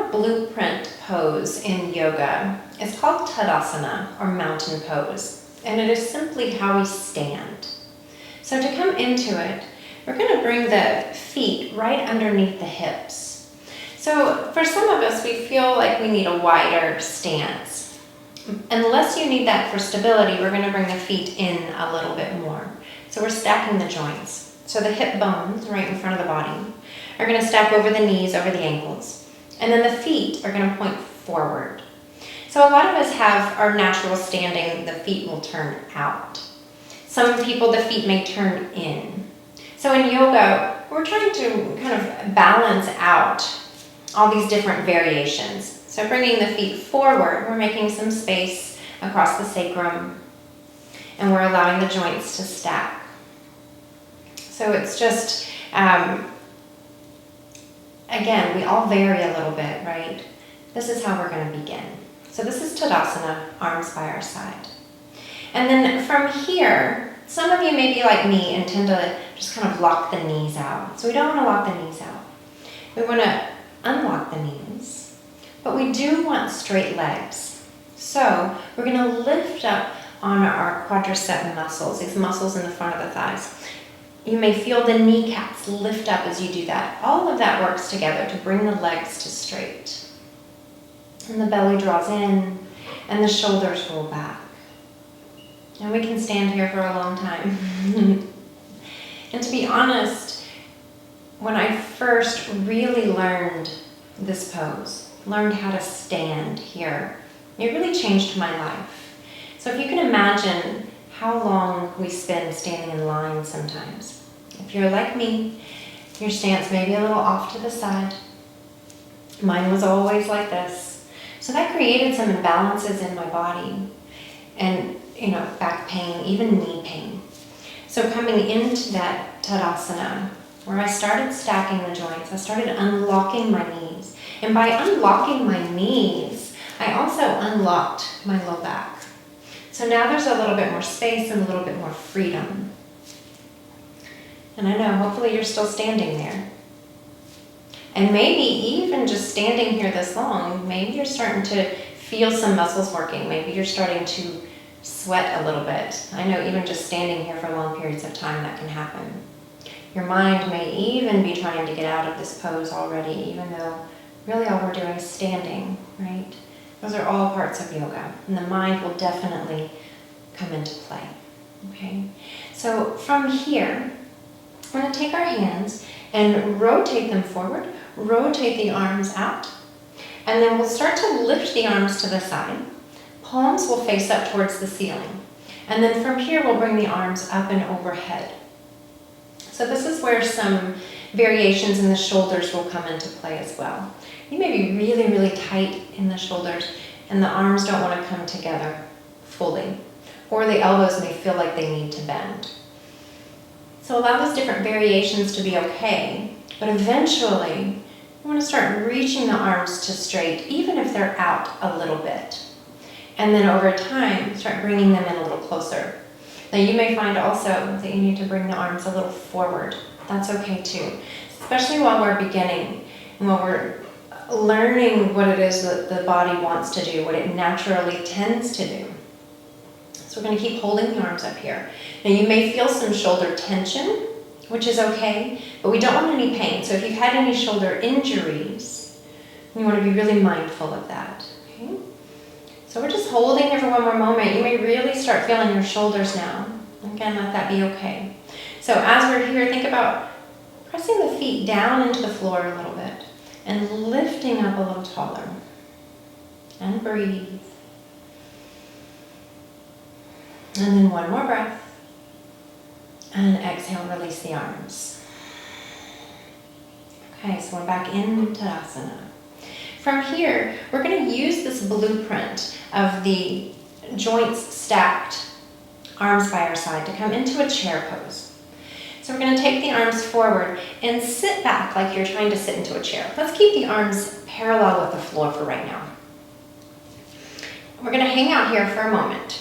our blueprint pose in yoga is called Tadasana, or mountain pose, and it is simply how we stand. So to come into it, we're going to bring the feet right underneath the hips. So for some of us, we feel like we need a wider stance. Unless you need that for stability, we're going to bring the feet in a little bit more. So we're stacking the joints. So the hip bones right in front of the body are going to stack over the knees, over the ankles. And then the feet are going to point forward. So a lot of us have our natural standing, the feet will turn out. Some people, the feet may turn in. So in yoga, we're trying to kind of balance out all these different variations. So bringing the feet forward, we're making some space across the sacrum, and we're allowing the joints to stack. So it's just, again, we all vary a little bit, right? This is how we're going to begin. So this is Tadasana, arms by our side. And then from here, some of you may be like me and tend to just kind of lock the knees out. So we don't want to lock the knees out. We want to unlock the knees, but we do want straight legs. So we're going to lift up on our quadricep muscles, these muscles in the front of the thighs. You may feel the kneecaps lift up as you do that. All of that works together to bring the legs to straight. And the belly draws in, and the shoulders roll back. And we can stand here for a long time. And to be honest, when I first really learned this pose, learned how to stand here, it really changed my life. So if you can imagine how long we spend standing in line sometimes. If you're like me, your stance may be a little off to the side. Mine was always like this. So that created some imbalances in my body. And back pain, even knee pain. So coming into that Tadasana, where I started stacking the joints, I started unlocking my knees. And by unlocking my knees, I also unlocked my low back. So now there's a little bit more space and a little bit more freedom. And I know, hopefully you're still standing there. And maybe even just standing here this long, maybe you're starting to feel some muscles working. Maybe you're starting to sweat a little bit. I know even just standing here for long periods of time, that can happen. Your mind may even be trying to get out of this pose already, even though really all we're doing is standing, right? Those are all parts of yoga, and the mind will definitely come into play, okay? So from here, we're going to take our hands and rotate them forward, rotate the arms out, and then we'll start to lift the arms to the side. Palms will face up towards the ceiling. And then from here, we'll bring the arms up and overhead. So this is where some variations in the shoulders will come into play as well. You may be really, really tight in the shoulders, and the arms don't want to come together fully. Or the elbows may feel like they need to bend. So allow those different variations to be okay, but eventually, you want to start reaching the arms to straight, even if they're out a little bit. And then over time, start bringing them in a little closer. Now you may find also that you need to bring the arms a little forward. That's okay too, especially while we're beginning and while we're learning what it is that the body wants to do, what it naturally tends to do. So we're going to keep holding the arms up here. Now you may feel some shoulder tension, which is okay, but we don't want any pain. So if you've had any shoulder injuries, you want to be really mindful of that. Okay? So we're just holding here for one more moment. You may really start feeling your shoulders now. Again, let that be okay. So as we're here, think about pressing the feet down into the floor a little bit and lifting up a little taller. And breathe. And then one more breath. And exhale, release the arms. Okay, so we're back in Tadasana. From here, we're going to use this blueprint of the joints stacked, arms by our side, to come into a chair pose. So we're going to take the arms forward and sit back like you're trying to sit into a chair. Let's keep the arms parallel with the floor for right now. We're going to hang out here for a moment.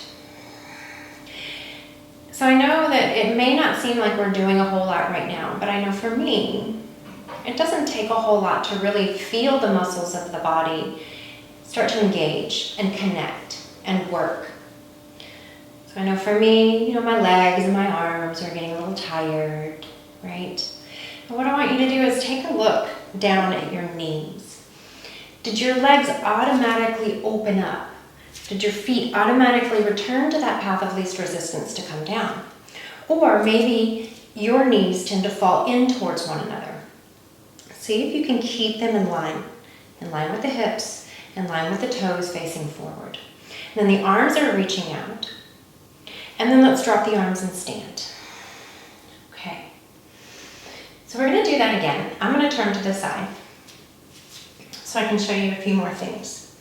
So I know that it may not seem like we're doing a whole lot right now, but I know for me, it doesn't take a whole lot to really feel the muscles of the body start to engage and connect and work. So I know for me, my legs and my arms are getting a little tired, right? And what I want you to do is take a look down at your knees. Did your legs automatically open up? Did your feet automatically return to that path of least resistance to come down? Or maybe your knees tend to fall in towards one another. See if you can keep them in line with the hips, in line with the toes facing forward. And then the arms are reaching out. And then let's drop the arms and stand. Okay. So we're going to do that again. I'm going to turn to the side so I can show you a few more things.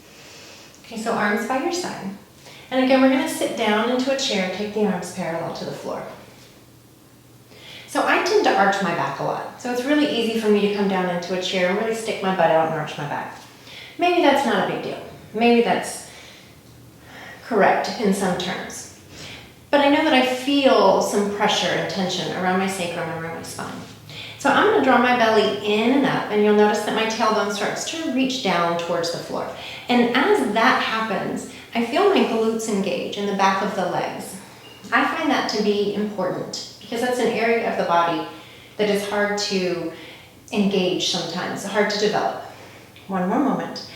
Okay, so arms by your side. And again, we're going to sit down into a chair, take the arms parallel to the floor. So I tend to arch my back a lot. So it's really easy for me to come down into a chair and really stick my butt out and arch my back. Maybe that's not a big deal. Maybe that's correct in some terms. But I know that I feel some pressure and tension around my sacrum and around my spine. So I'm going to draw my belly in and up, and you'll notice that my tailbone starts to reach down towards the floor. And as that happens, I feel my glutes engage in the back of the legs. I find that to be important because that's an area of the body that is hard to engage sometimes, hard to develop. One more moment.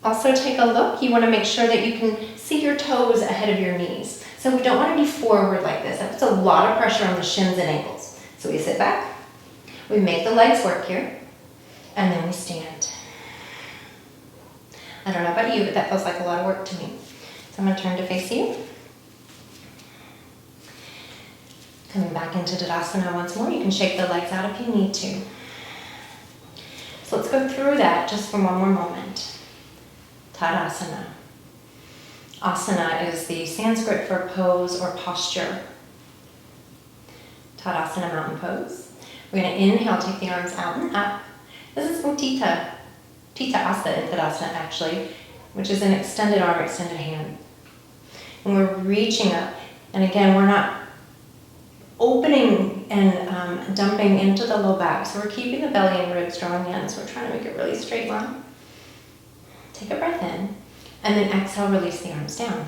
Also take a look. You want to make sure that you can see your toes ahead of your knees. So we don't want to be forward like this. That puts a lot of pressure on the shins and ankles. So we sit back. We make the legs work here. And then we stand. I don't know about you, but that feels like a lot of work to me. So I'm going to turn to face you. Coming back into Tadasana once more. You can shake the legs out if you need to. So let's go through that just for one more moment. Tadasana. Asana is the Sanskrit for pose or posture. Tadasana, mountain pose. We're going to inhale, take the arms out and up. This is Utkatasana in Tadasana actually, which is an extended arm, extended hand. And we're reaching up. And again, we're not opening and dumping into the low back. So we're keeping the belly and ribs drawing in. So we're trying to make a really straight line. Take a breath in. And then exhale, release the arms down.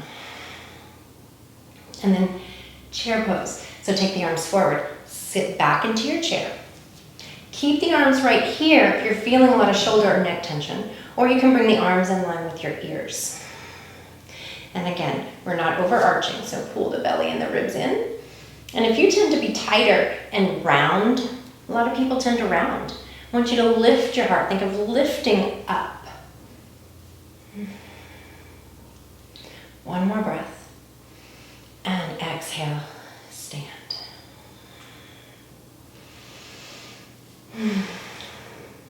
And then chair pose. So take the arms forward. Sit back into your chair. Keep the arms right here if you're feeling a lot of shoulder or neck tension. Or you can bring the arms in line with your ears. And again, we're not overarching. So pull the belly and the ribs in. And if you tend to be tighter and round, a lot of people tend to round. I want you to lift your heart. Think of lifting up. One more breath. And exhale, stand.